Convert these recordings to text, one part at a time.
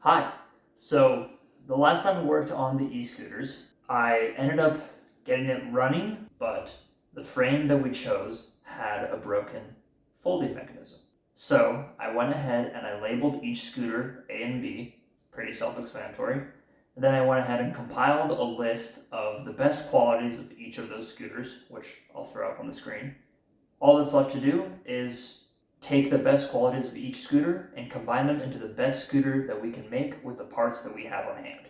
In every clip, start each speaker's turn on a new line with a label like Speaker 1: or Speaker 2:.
Speaker 1: Hi. So the last time I worked on the e-scooters, I ended up getting it running, but the frame that we chose had a broken folding mechanism. So I went ahead and I labeled each scooter A and B, pretty self-explanatory. And then I went ahead and compiled a list of the best qualities of each of those scooters, which I'll throw up on the screen. All that's left to do is take the best qualities of each scooter and combine them into the best scooter that we can make with the parts that we have on hand.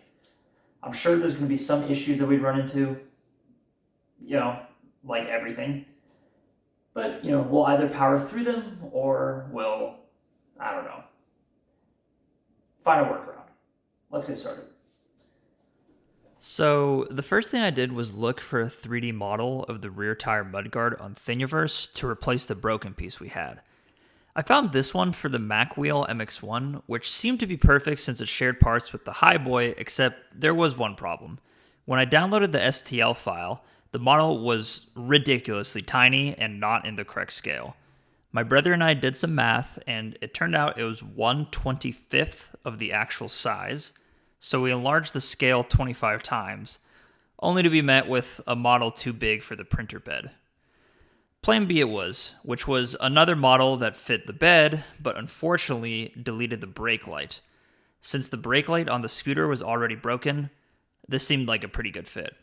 Speaker 1: I'm sure there's going to be some issues that we'd run into, you know, like everything. But, we'll either power through them or we'll, I don't know, find a workaround. Let's get started.
Speaker 2: So the first thing I did was look for a 3D model of the rear tire mudguard on Thingiverse to replace the broken piece we had. I found this one for the Mac Wheel MX1, which seemed to be perfect since it shared parts with the Hiboy, except there was one problem. When I downloaded the STL file, the model was ridiculously tiny and not in the correct scale. My brother and I did some math, and it turned out it was 1/25th of the actual size, so we enlarged the scale 25 times, only to be met with a model too big for the printer bed. Plan B it was, which was another model that fit the bed, but unfortunately deleted the brake light. Since the brake light on the scooter was already broken, this seemed like a pretty good fit.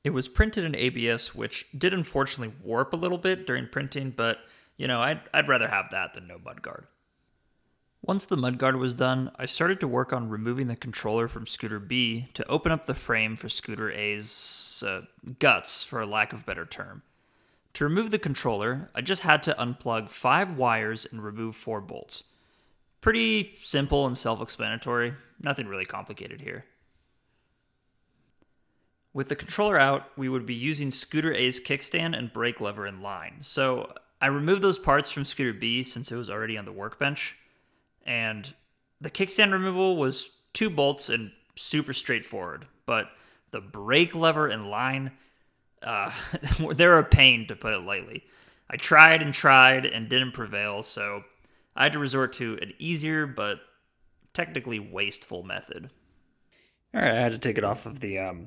Speaker 2: It was printed in ABS, which did unfortunately warp a little bit during printing, but I'd rather have that than no mudguard. Once the mudguard was done, I started to work on removing the controller from Scooter B to open up the frame for Scooter A's guts, for a lack of a better term. To remove the controller, I just had to unplug 5 wires and remove 4 bolts. Pretty simple and self-explanatory, nothing really complicated here. With the controller out, we would be using Scooter A's kickstand and brake lever in line. So I removed those parts from Scooter B since it was already on the workbench. And the kickstand removal was 2 bolts and super straightforward. But the brake lever in line, they're a pain, to put it lightly. I tried and didn't prevail, so I had to resort to an easier but technically wasteful method.
Speaker 1: All right, I had to take it off of the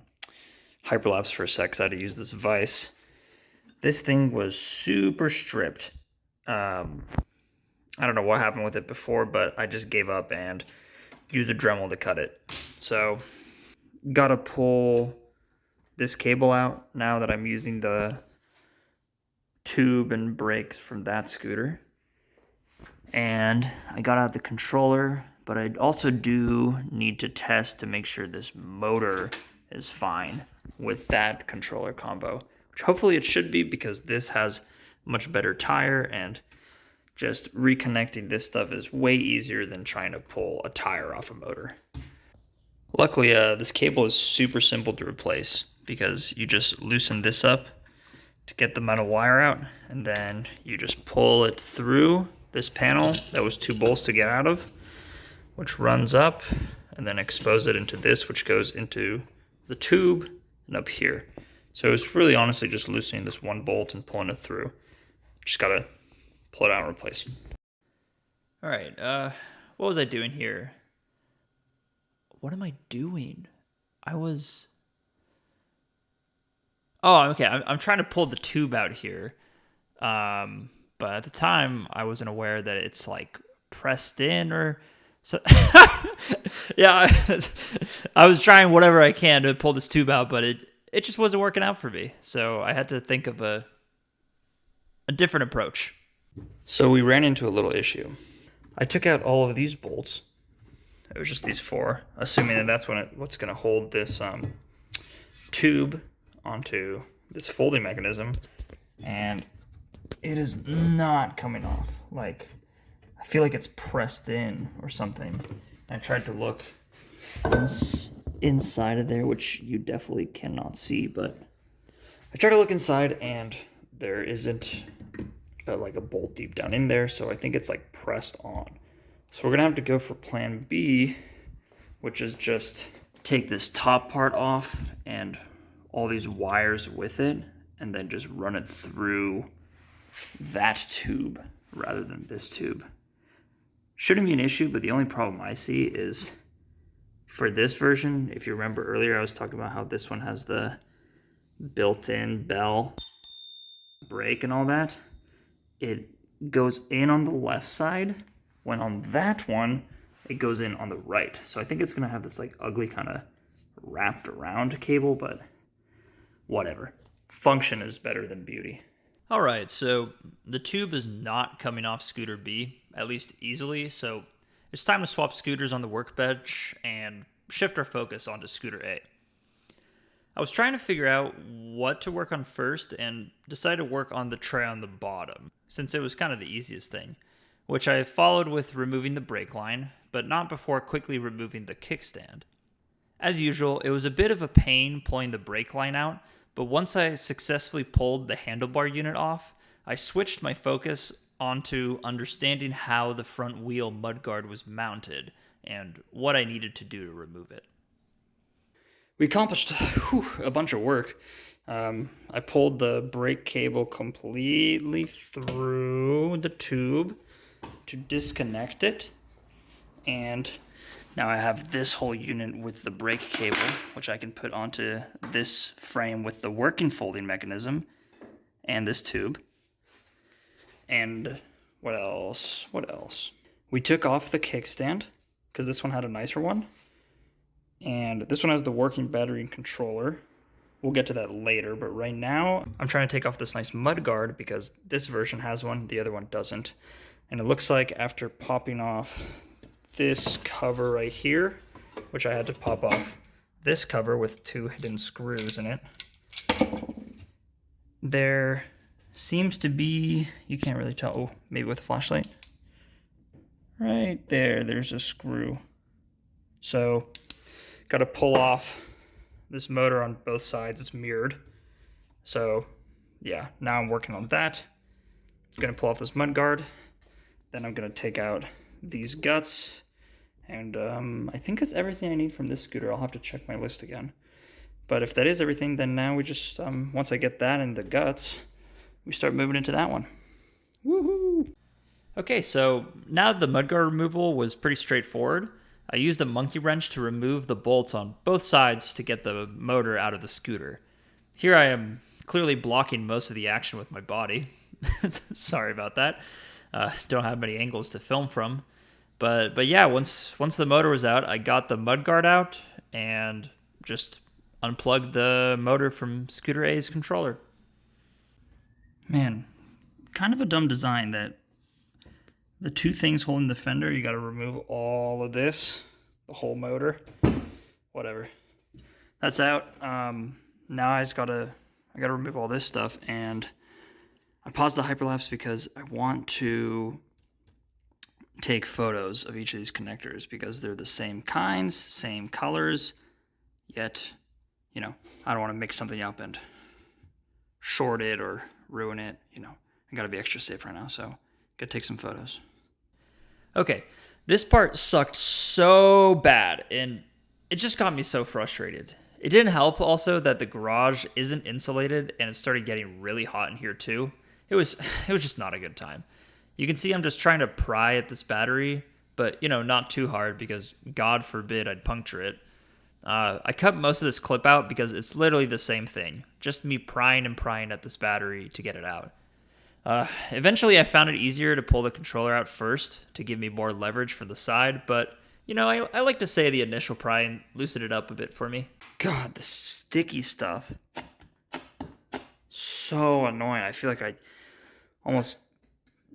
Speaker 1: hyperlapse for a sec because I had to use this vise. This thing was super stripped. I don't know what happened with it before, but I just gave up and used a Dremel to cut it. So, gotta pull this cable out now that I'm using the tube and brakes from that scooter. And I got out the controller, but I also do need to test to make sure this motor is fine with that controller combo, which hopefully it should be because this has much better tire, and just reconnecting this stuff is way easier than trying to pull a tire off a motor. Luckily, this cable is super simple to replace because you just loosen this up to get the metal wire out, and then you just pull it through this panel that was 2 bolts to get out of, which runs up, and then expose it into this, which goes into the tube and up here. So it's really honestly just loosening this 1 bolt and pulling it through. Just gotta pull it out and replace.
Speaker 2: All right, what was I doing here? What am I doing? Oh, okay. I'm trying to pull the tube out here. But at the time, I wasn't aware that it's like pressed in or so. Yeah, I was trying whatever I can to pull this tube out, but it just wasn't working out for me. So I had to think of a different approach.
Speaker 1: So we ran into a little issue. I took out all of these bolts. It was just these 4, assuming that that's what's going to hold this tube onto this folding mechanism, and it is not coming off. Like, I feel like it's pressed in or something. I tried to look inside of there, which you definitely cannot see, but I tried to look inside and there isn't like a bolt deep down in there, so I think it's like pressed on. So we're gonna have to go for plan B, which is just take this top part off and all these wires with it, and then just run it through that tube rather than this tube. Shouldn't be an issue, but the only problem I see is for this version, if you remember earlier, I was talking about how this one has the built-in bell, brake, and all that. It goes in on the left side, when on that one, it goes in on the right. So I think it's gonna have this like ugly kind of wrapped around cable, but whatever. Function is better than beauty.
Speaker 2: All right, so the tube is not coming off Scooter B, at least easily, so it's time to swap scooters on the workbench and shift our focus onto Scooter A. I was trying to figure out what to work on first and decided to work on the tray on the bottom, since it was kind of the easiest thing, which I followed with removing the brake line, but not before quickly removing the kickstand. As usual, it was a bit of a pain pulling the brake line out, but once I successfully pulled the handlebar unit off, I switched my focus onto understanding how the front wheel mudguard was mounted and what I needed to do to remove it.
Speaker 1: We accomplished a bunch of work. I pulled the brake cable completely through the tube to disconnect it, and now I have this whole unit with the brake cable, which I can put onto this frame with the working folding mechanism and this tube. And what else? We took off the kickstand because this one had a nicer one. And this one has the working battery and controller. We'll get to that later, but right now I'm trying to take off this nice mud guard because this version has one, the other one doesn't. And it looks like after popping off this cover right here, which I had to pop off this cover with 2 hidden screws in it, there seems to be, you can't really tell, oh, maybe with a flashlight. Right there's a screw. So, got to pull off this motor on both sides. It's mirrored. So, yeah, now I'm working on that. I'm going to pull off this mud guard. Then I'm going to take out these guts. And I think that's everything I need from this scooter. I'll have to check my list again. But if that is everything, then now we just, once I get that and the guts, we start moving into that one. Woohoo!
Speaker 2: Okay, so now the mudguard removal was pretty straightforward. I used a monkey wrench to remove the bolts on both sides to get the motor out of the scooter. Here I am clearly blocking most of the action with my body. Sorry about that. Don't have many angles to film from. But yeah, once the motor was out, I got the mudguard out and just unplugged the motor from Scooter A's controller.
Speaker 1: Man, kind of a dumb design that the 2 things holding the fender, you got to remove all of this, the whole motor. Whatever. That's out. Now I gotta remove all this stuff, and I paused the hyperlapse because I want to take photos of each of these connectors because they're the same kinds, same colors, yet, I don't want to mix something up and short it or ruin it. I gotta be extra safe right now, so gotta take some photos.
Speaker 2: Okay, this part sucked so bad, and it just got me so frustrated. It didn't help also that the garage isn't insulated, and it started getting really hot in here too. It was just not a good time. You can see I'm just trying to pry at this battery, but not too hard because God forbid I'd puncture it. I cut most of this clip out because it's literally the same thing, just me prying and prying at this battery to get it out. Eventually I found it easier to pull the controller out first to give me more leverage from the side, but I like to say the initial pry and loosen it up a bit for me.
Speaker 1: God, the sticky stuff. So annoying. I feel like I almost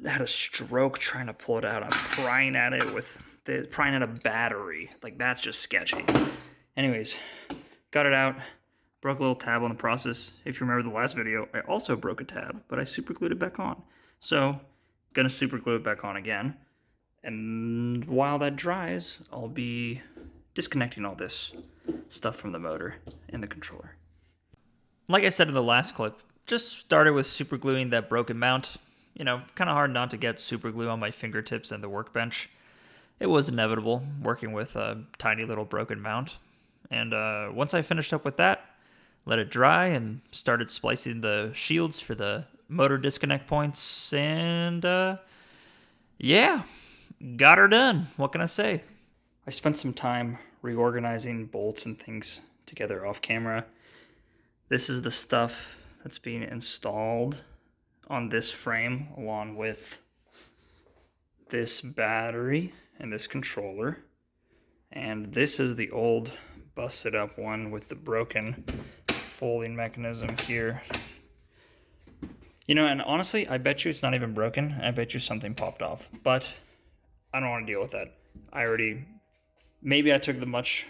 Speaker 1: had a stroke trying to pull it out. I'm prying at it prying at a battery. Like, that's just sketchy. Anyways, got it out. Broke a little tab on the process. If you remember the last video, I also broke a tab, but I super glued it back on. So, gonna super glue it back on again. And while that dries, I'll be disconnecting all this stuff from the motor and the controller.
Speaker 2: Like I said in the last clip, just started with super gluing that broken mount. Kind of hard not to get super glue on my fingertips and the workbench. It was inevitable working with a tiny little broken mount. And once I finished up with that, let it dry and started splicing the shields for the motor disconnect points. And yeah, got her done. What can I say?
Speaker 1: I spent some time reorganizing bolts and things together off camera. This is the stuff that's being installed on this frame along with this battery and this controller. And this is the old busted up one with the broken folding mechanism here. You know, and honestly, I bet you it's not even broken. I bet you something popped off. But I don't want to deal with that. Maybe I took the much...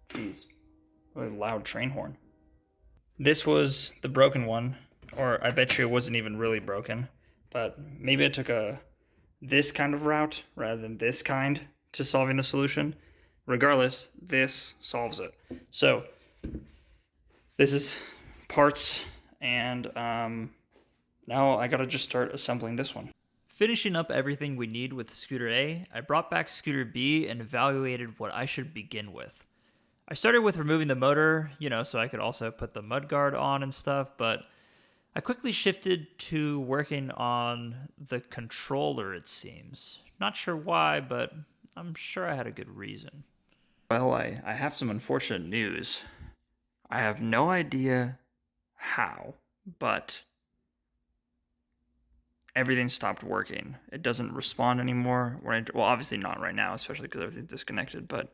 Speaker 1: Jeez. Really loud train horn. This was the broken one. Or I bet you it wasn't even really broken. But maybe I took this kind of route rather than this kind to solving the solution. Regardless, this solves it. So, this is parts, and now I gotta just start assembling this one.
Speaker 2: Finishing up everything we need with Scooter A, I brought back Scooter B and evaluated what I should begin with. I started with removing the motor, so I could also put the mudguard on and stuff, but I quickly shifted to working on the controller, it seems. Not sure why, but I'm sure I had a good reason.
Speaker 1: Well, I have some unfortunate news. I have no idea how, but everything stopped working. It doesn't respond anymore. Well, obviously not right now, especially because everything's disconnected, but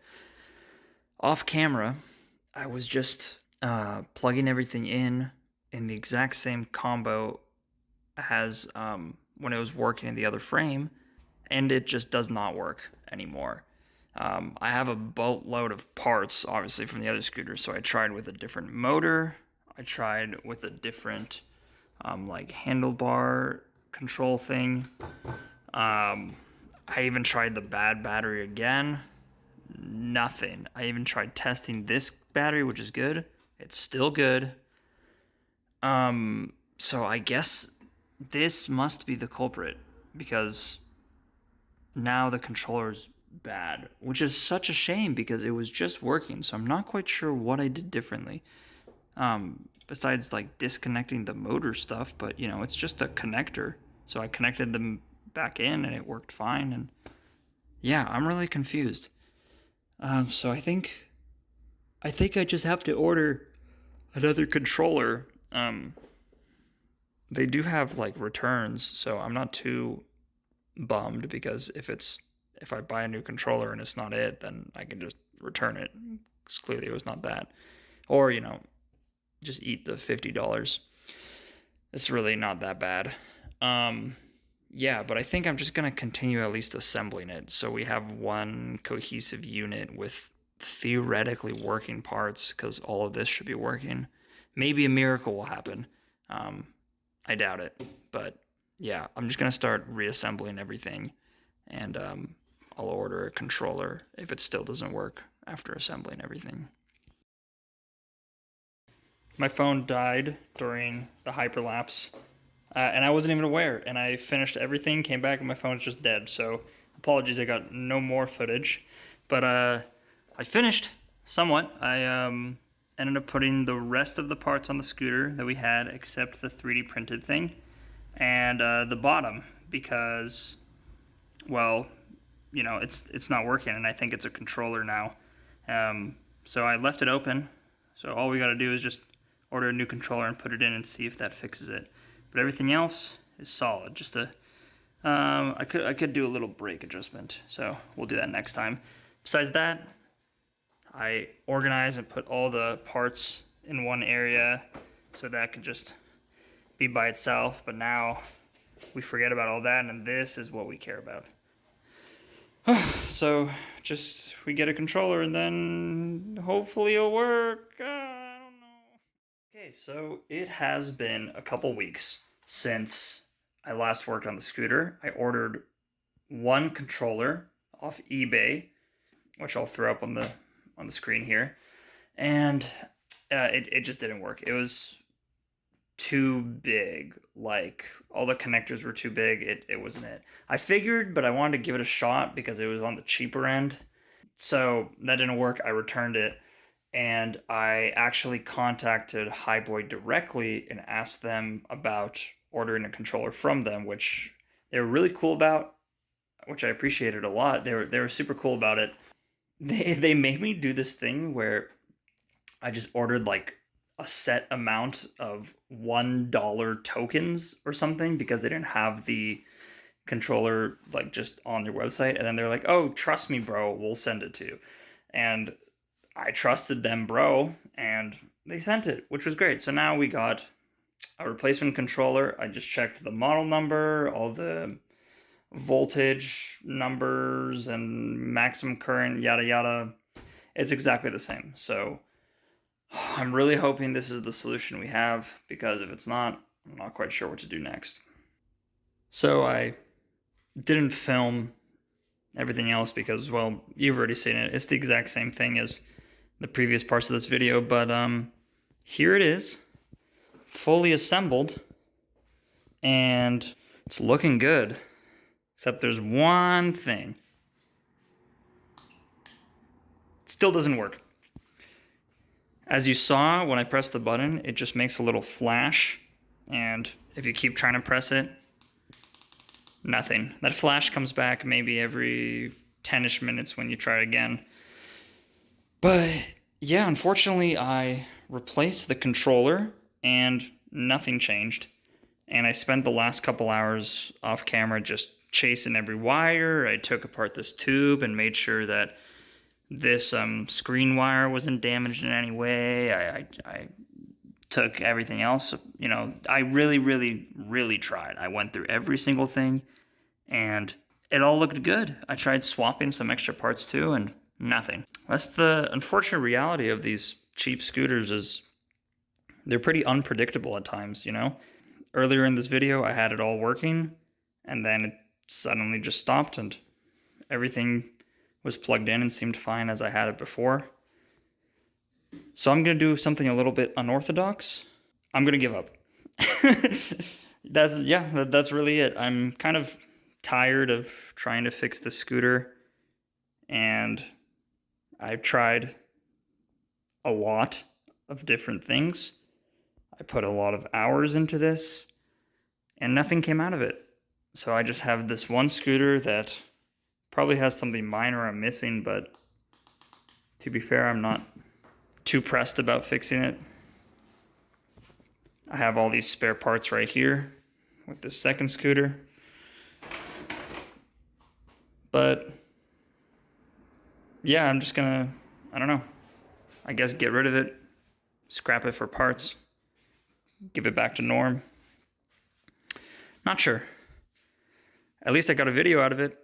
Speaker 1: off camera, I was just plugging everything in the exact same combo as when it was working in the other frame, and it just does not work anymore. I have a boatload of parts, obviously, from the other scooters, so I tried with a different motor. I tried with a different like handlebar control thing. I even tried the bad battery again. Nothing. I even tried testing this battery, which is good. It's still good. So I guess this must be the culprit, because now the controller's bad, which is such a shame because it was just working. So I'm not quite sure what I did differently. Besides like disconnecting the motor stuff, but it's just a connector. So I connected them back in and it worked fine. And yeah, I'm really confused. So I think I just have to order another controller. They do have like returns, so I'm not too bummed, because if I buy a new controller and it's not it, then I can just return it, because clearly it was not that. Or, just eat the $50. It's really not that bad. Yeah, but I think I'm just gonna continue at least assembling it, so we have one cohesive unit with theoretically working parts, because all of this should be working. Maybe a miracle will happen. I doubt it, but yeah, I'm just gonna start reassembling everything, and I'll order a controller if it still doesn't work after assembling everything. My phone died during the hyperlapse, and I wasn't even aware. And I finished everything, came back, and my phone's just dead. So apologies, I got no more footage. But I finished somewhat. I ended up putting the rest of the parts on the scooter that we had, except the 3D printed thing, and the bottom, because, well, it's not working, and I think it's a controller now. So I left it open. So all we got to do is just order a new controller and put it in and see if that fixes it. But everything else is solid. Just I could do a little brake adjustment, so we'll do that next time. Besides that, I organize and put all the parts in one area, so that could just be by itself. But now we forget about all that, and this is what we care about. So just we get a controller, and then hopefully it'll work. I don't know. Okay, so it has been a couple weeks since I last worked on the scooter. I ordered one controller off eBay, which I'll throw up on the screen here, and it just didn't work. It was too big. Like, all the connectors were too big. It wasn't it. I figured, but I wanted to give it a shot because it was on the cheaper end. So that didn't work. I returned it, and I actually contacted Hiboy directly and asked them about ordering a controller from them, which they were really cool about, which I appreciated a lot. They were super cool about it. They made me do this thing where I just ordered like a set amount of $1 tokens or something because they didn't have the controller like just on their website, and then they're like, "Oh, trust me, bro, we'll send it to you." And I trusted them, bro, and they sent it, which was great. So now we got a replacement controller. I just checked the model number, all the voltage numbers and maximum current, yada yada. It's exactly the same. So I'm really hoping this is the solution we have, because if it's not, I'm not quite sure what to do next. So I didn't film everything else because, well, you've already seen it. It's the exact same thing as the previous parts of this video, but here it is, fully assembled, and it's looking good, except there's one thing. It still doesn't work. As you saw, when I pressed the button, it just makes a little flash, and if you keep trying to press it, nothing. That flash comes back maybe every 10-ish minutes when you try again. But yeah, unfortunately, I replaced the controller and nothing changed. And I spent the last couple hours off camera just chasing every wire. I took apart this tube and made sure that this screen wire wasn't damaged in any way. I took everything else. You know, I really tried. I went through every single thing, and it all looked good. I tried swapping some extra parts too, and nothing. That's the unfortunate reality of these cheap scooters, is they're pretty unpredictable at times, you know? Earlier in this video, I had it all working, and then it suddenly just stopped, and everything was plugged in and seemed fine as I had it before. So I'm gonna do something a little bit unorthodox. I'm gonna give up. That's really it. I'm kind of tired of trying to fix the scooter, and I've tried a lot of different things. I put a lot of hours into this, and nothing came out of it. So I just have this one scooter that probably has something minor I'm missing, but to be fair, I'm not too pressed about fixing it. I have all these spare parts right here with this second scooter. But yeah, I'm just gonna, I don't know, I guess get rid of it, scrap it for parts, give it back to norm. Not sure. At least I got a video out of it.